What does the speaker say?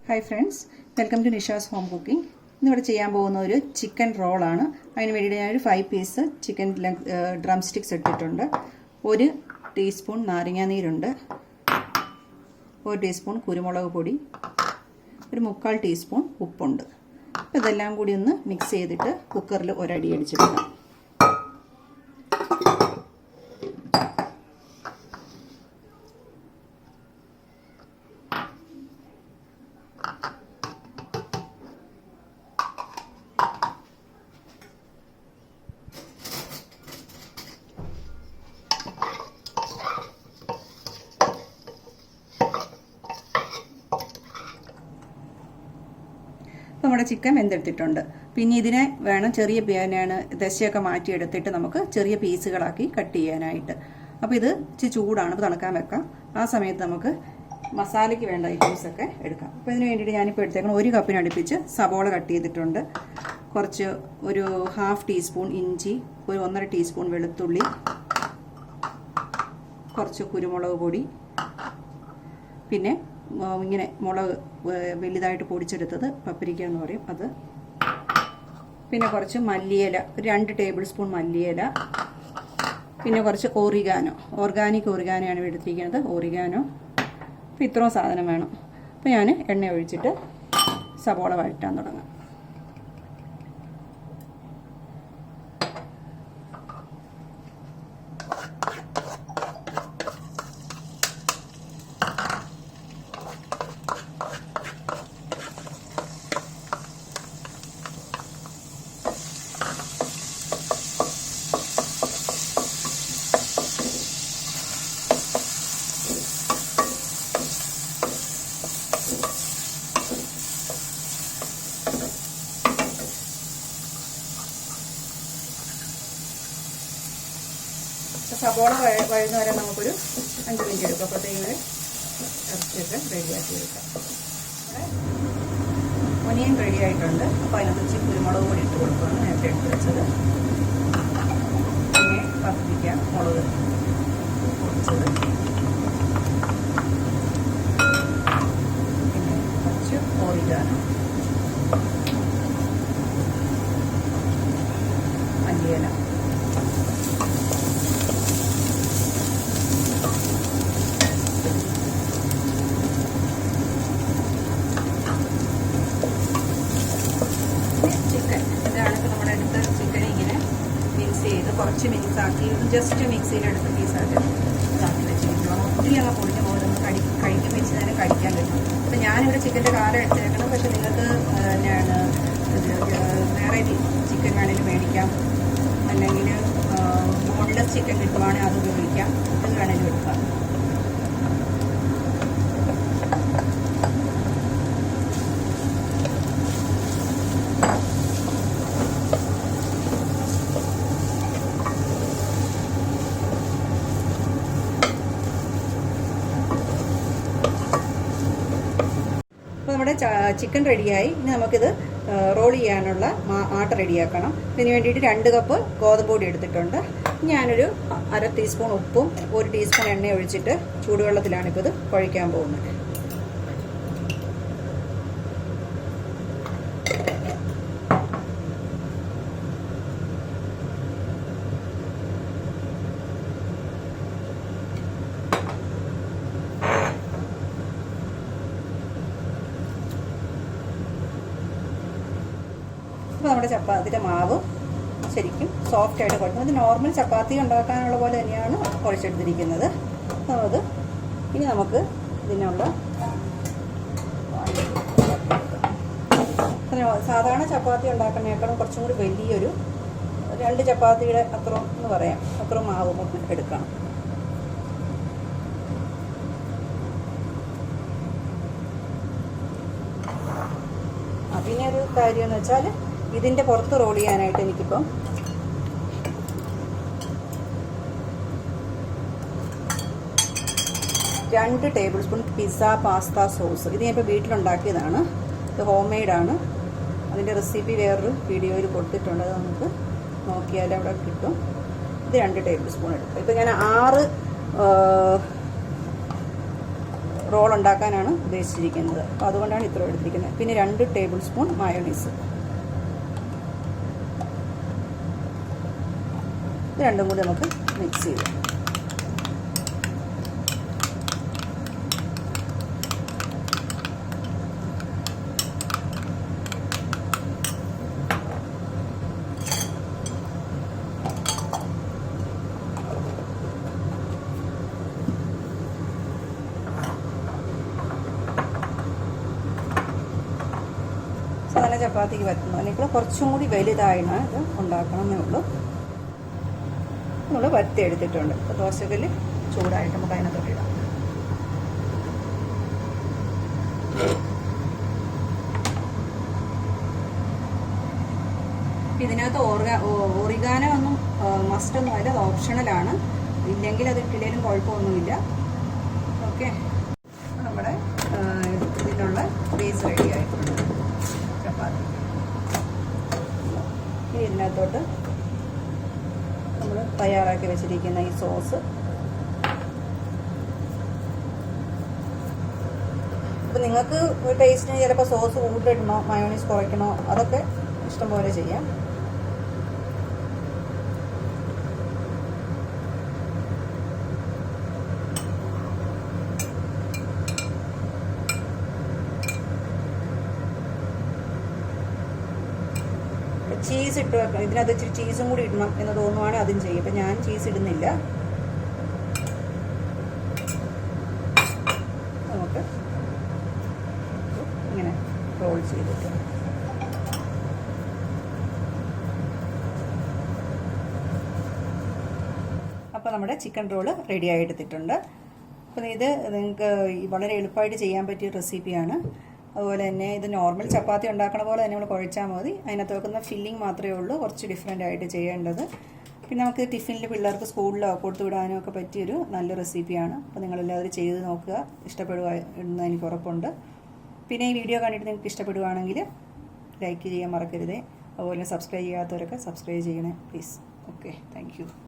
Hi friends, welcome to Nisha's Home Cooking. Now we will do chicken roll. I will 5 pieces chicken drumsticks. 1 teaspoon naringa neer, 1 teaspoon kurumulagu podi, 1 teaspoon uppundu. ഇതെല്ലാം കൂടി ഒന്ന് mix ചെയ്തിട്ട് കുക്കറിൽ ഒരടി അടിച്ചെടുക്കാം. നമ്മുടെ chicken വെന്തെടുത്തിട്ടുണ്ട്. പിന്നെ ഇതിനെ വേണം ചെറിയ ദശയൊക്കെ മാറ്റി എടുത്തിട്ട് നമുക്ക് ചെറിയ പീസുകളാക്കി കട്ട് ചെയ്യാനായിട്ട്. അപ്പോൾ ഇത് ഇച്ചിരി ചൂടാണ്, അപ്പോൾ തണുക്കാൻ വെക്കാം. ആ സമയത്ത് നമുക്ക് മസാലയ്ക്ക് വേണ്ട ഐറ്റംസ് ഒക്കെ എടുക്കാം. അപ്പോൾ ഇതിന് വേണ്ടിയിട്ട് ഞാനിപ്പോൾ എടുത്തേക്കണം 1 കപ്പിന് അടുപ്പിച്ച് സവോള കട്ട് ചെയ്തിട്ടുണ്ട്, കുറച്ച് ഒരു 1/2 ടീസ്പൂൺ ഇഞ്ചി, ഒരു 1.5 ടീസ്പൂൺ വെളുത്തുള്ളി, കുറച്ച് കുരുമുളക് പൊടി, പിന്നെ ഇങ്ങനെ മുളക് വലുതായിട്ട് പൊടിച്ചെടുത്തത് പപ്പരിക്ക എന്ന് പറയും അത്, പിന്നെ കുറച്ച് മല്ലിയില, 2 ടേബിൾ സ്പൂൺ മല്ലിയില, പിന്നെ കുറച്ച് ഓർഗാനിക് ഓറിഗാനോയാണ് എടുത്തിരിക്കുന്നത്, ഓറിഗാനോ. അപ്പോൾ ഇത്രയും സാധനം വേണം. അപ്പോൾ ഞാൻ എണ്ണ ഒഴിച്ചിട്ട് സവോള വഴറ്റാൻ തുടങ്ങാം. സവോള വഴന്ന് വരെ നമുക്കൊരു 5 മിനിറ്റ് എടുക്കും. അപ്പോഴത്തേക്ക് ഇറച്ചിയൊക്കെ റെഡിയാക്കി എടുക്കാം. ഒനിയൻ റെഡി ആയിട്ടുണ്ട്. അപ്പോൾ അതിനകത്ത് കുരുമുളക് പൊടി ഇട്ട് കൊടുക്കുകയാണ് നേരത്തെ എടുത്ത് വെച്ചത്. പിന്നെ പത്തിരിക്ക മുളക് പൊടിച്ചത്, പിന്നെ കുറച്ച് ഓറിഗാനോ, മല്ലിയില, കുറച്ച് മിക്സ് ആക്കി ജസ്റ്റ് മിക്സിയിലെടുത്ത് പീസായിട്ട് ഇതാക്കി വെച്ചിരിക്കണം. ഒത്തിരി അങ്ങ് പൊടിഞ്ഞ് പോകുന്നത് കഴിക്കുമ്പോൾ വെച്ച് തന്നെ കഴിക്കാൻ പറ്റും. അപ്പോൾ ഞാനിവിടെ ചിക്കൻ്റെ കാലം എടുത്തേക്കണം. പക്ഷെ നിങ്ങൾക്ക് എന്നാണ് വേറെ ചിക്കൻ വേണമെങ്കിൽ മേടിക്കാം, അല്ലെങ്കിൽ ബോൺലെസ് ചിക്കൻ കിട്ടുവാണെങ്കിൽ അത് ഉപയോഗിക്കാം, അത് വേണമെങ്കിലും എടുക്കാം. നമ്മുടെ ചിക്കൻ റെഡിയായി. ഇനി നമുക്കിത് റോൾ ചെയ്യാനുള്ള ആട്ട റെഡിയാക്കണം. ഇതിന് വേണ്ടിയിട്ട് 2 കപ്പ് ഗോതമ്പ് പൊടി എടുത്തിട്ടുണ്ട്. ഞാനൊരു 1/2 ടീസ്പൂൺ ഉപ്പും 1 ടീസ്പൂൺ എണ്ണ ഒഴിച്ചിട്ട് ചൂടുവെള്ളത്തിലാണ് ഇപ്പോൾ ഇത് കുഴയ്ക്കാൻ പോകുന്നത്. അപ്പോൾ നമ്മുടെ ചപ്പാത്തിയുടെ മാവ് ശരിക്കും സോഫ്റ്റായിട്ട് കുഴക്കുന്നത്. ഇത് നോർമൽ ചപ്പാത്തി ഉണ്ടാക്കാനുള്ള പോലെ തന്നെയാണ് കുഴച്ചെടുത്തിരിക്കുന്നത്. അത് ഇനി നമുക്ക് ഇതിനുള്ള സാധാരണ ചപ്പാത്തി ഉണ്ടാക്കുന്നതിനേക്കാളും കുറച്ചും കൂടി വലിയൊരു 2 ചപ്പാത്തിയുടെ അത്രയും എന്ന് പറയാം, അത്രയും മാവ് എടുക്കണം. പിന്നെ ഒരു കാര്യം എന്ന് വെച്ചാൽ ഇതിൻ്റെ പുറത്ത് റോൾ ചെയ്യാനായിട്ട് എനിക്കിപ്പം 2 table spoon pizza pasta sauce. ഇത് ഞാനിപ്പോൾ വീട്ടിലുണ്ടാക്കിയതാണ്, ഇത് ഹോം മെയ്ഡാണ്. അതിൻ്റെ റെസിപ്പി വേറൊരു വീഡിയോയിൽ കൊടുത്തിട്ടുണ്ട്, അത് നമുക്ക് നോക്കിയാൽ അവിടെ കിട്ടും. ഇത് 2 ടേബിൾ സ്പൂൺ എടുക്കും. ഇപ്പോൾ ഞാൻ 6 റോൾ ഉണ്ടാക്കാനാണ് ഉദ്ദേശിച്ചിരിക്കുന്നത്. അപ്പോൾ അതുകൊണ്ടാണ് ഇത്ര എടുത്തിരിക്കുന്നത്. പിന്നെ 2 ടേബിൾ സ്പൂൺ മയോണൈസ്. ഇത് രണ്ടും കൂടി നമുക്ക് മിക്സ് ചെയ്യാം. സാധാരണ ചപ്പാത്തിക്ക് പറ്റുന്നു. അതിനേക്കാൾ കുറച്ചും കൂടി വലുതായാണ് ഇത് ഉണ്ടാക്കണമെന്നേ ഉള്ളൂ. നമ്മൾ വറുത്തി എടുത്തിട്ടുണ്ട്. അപ്പോൾ ദോശക്കല്ല് ചൂടായിട്ട് നമുക്ക് അതിനകത്തോട്ട് ഇടാം. ഇതിനകത്ത് ഒറിഗാനോ ഒന്നും മസ്റ്റൊന്നും അല്ല, അത് ഓപ്ഷണലാണ്. ഇല്ലെങ്കിൽ അത് ഇട്ടില്ലേലും കുഴപ്പമൊന്നുമില്ല. ഓക്കെ, നമ്മുടെ ഇതിനുള്ള ബേസ് റെഡി ആയിട്ടുണ്ട് ചപ്പാത്തി. ഇനി ഇതിനകത്തോട്ട് നമ്മൾ തയ്യാറാക്കി വെച്ചിരിക്കുന്ന ഈ സോസ്. അപ്പോൾ നിങ്ങൾക്ക് ടേസ്റ്റിന് ചിലപ്പോൾ സോസ് കൂടുതലിടണോ മയോണൈസ് കുറയ്ക്കണോ അതൊക്കെ ഇഷ്ടംപോലെ ചെയ്യാം. ചീസ് ഇട്ട് വെക്കണം. ഇതിനകത്ത് ഇച്ചിരി ചീസും കൂടി ഇടണം എന്ന് തോന്നുവാണെങ്കിൽ അതും ചെയ്യും. അപ്പം ഞാൻ ചീസ് ഇടുന്നില്ല. നമുക്ക് ഇങ്ങനെ റോൾ ചെയ്തിട്ട് അപ്പോൾ നമ്മുടെ ചിക്കൻ റോള് റെഡി ആയിട്ടെത്തിയിട്ടുണ്ട്. അപ്പം ഇത് നിങ്ങൾക്ക് വളരെ എളുപ്പമായിട്ട് ചെയ്യാൻ പറ്റിയ റെസിപ്പിയാണ്. അതുപോലെ തന്നെ ഇത് നോർമൽ ചപ്പാത്തി ഉണ്ടാക്കണ പോലെ തന്നെ നമ്മൾ കുഴച്ചാൽ മതി. അതിനകത്ത് വെക്കുന്ന ഫില്ലിംഗ് മാത്രമേ ഉള്ളൂ കുറച്ച് ഡിഫറെൻ്റ് ആയിട്ട് ചെയ്യേണ്ടത്. പിന്നെ നമുക്ക് ടിഫിനിൽ പിള്ളേർക്ക് സ്കൂളിലോ കൊടുത്തു വിടാനും ഒക്കെ പറ്റിയൊരു നല്ല റെസിപ്പിയാണ്. അപ്പോൾ നിങ്ങളെല്ലാവരും ചെയ്ത് നോക്കുക. ഇഷ്ടപ്പെടുക എന്ന് എനിക്ക് ഉറപ്പുണ്ട്. പിന്നെ ഈ വീഡിയോ കണ്ടിട്ട് നിങ്ങൾക്ക് ഇഷ്ടപ്പെടുകയാണെങ്കിൽ ലൈക്ക് ചെയ്യാൻ മറക്കരുതേ. അതുപോലെ സബ്സ്ക്രൈബ് ചെയ്യാത്തവരൊക്കെ സബ്സ്ക്രൈബ് ചെയ്യണേ പ്ലീസ്. Okay, thank you.